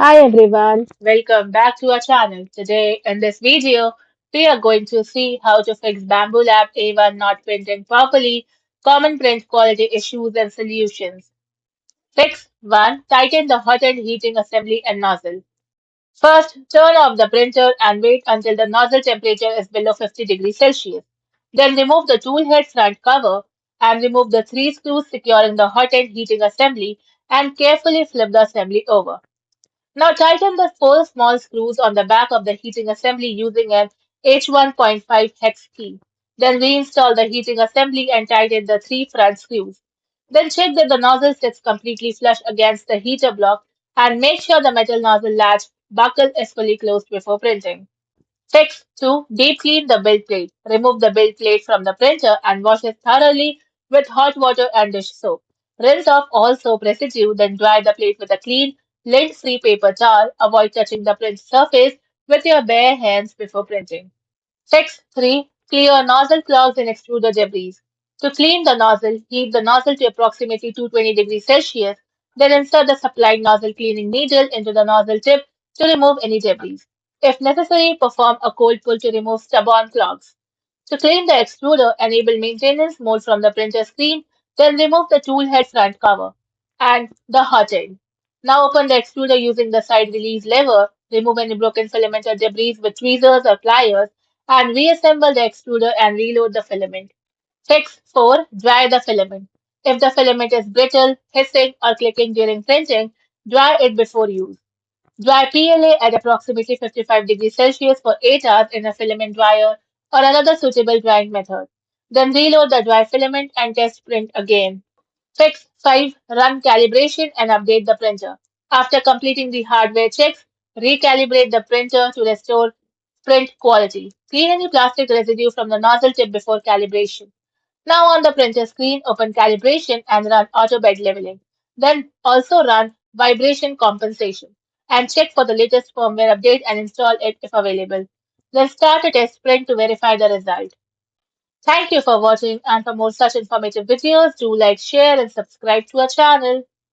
Hi everyone, welcome back to our channel. Today in this video, we are going to see how to fix Bamboo Lab A1 not printing properly, common print quality issues and solutions. Fix 1. Tighten the hot end heating assembly and nozzle. First, turn off the printer and wait until the nozzle temperature is below 50 degrees Celsius. Then remove the tool head front cover and remove the 3 screws securing the hot end heating assembly and carefully flip the assembly over. Now tighten the 4 small screws on the back of the heating assembly using an H1.5 hex key. Then reinstall the heating assembly and tighten the 3 front screws. Then check that the nozzle sits completely flush against the heater block and make sure the metal nozzle latch buckle is fully closed before printing. Fix 2. Deep clean the build plate. Remove the build plate from the printer and wash it thoroughly with hot water and dish soap. Rinse off all soap residue, then dry the plate with a clean, lint-free paper towel. Avoid touching the print surface with your bare hands before printing. Fix 3. Clear nozzle clogs and extruder debris. To clean the nozzle, heat the nozzle to approximately 220 degrees Celsius, then insert the supplied nozzle cleaning needle into the nozzle tip to remove any debris. If necessary, perform a cold pull to remove stubborn clogs. To clean the extruder, enable maintenance mode from the printer screen, then remove the tool head front cover and the hot end. Now open the extruder using the side release lever, remove any broken filament or debris with tweezers or pliers, and reassemble the extruder and reload the filament. Fix 4. Dry the filament. If the filament is brittle, hissing, or clicking during printing, dry it before use. Dry PLA at approximately 55 degrees Celsius for 8 hours in a filament dryer or another suitable drying method. Then reload the dry filament and test print again. Fix 5. Run calibration and update the printer. After completing the hardware checks, recalibrate the printer to restore print quality. Clean any plastic residue from the nozzle tip before calibration. Now on the printer screen, open calibration and run auto bed leveling. Then also run vibration compensation and check for the latest firmware update and install it if available. Then start a test print to verify the result. Thank you for watching, and for more such informative videos, do like, share and subscribe to our channel.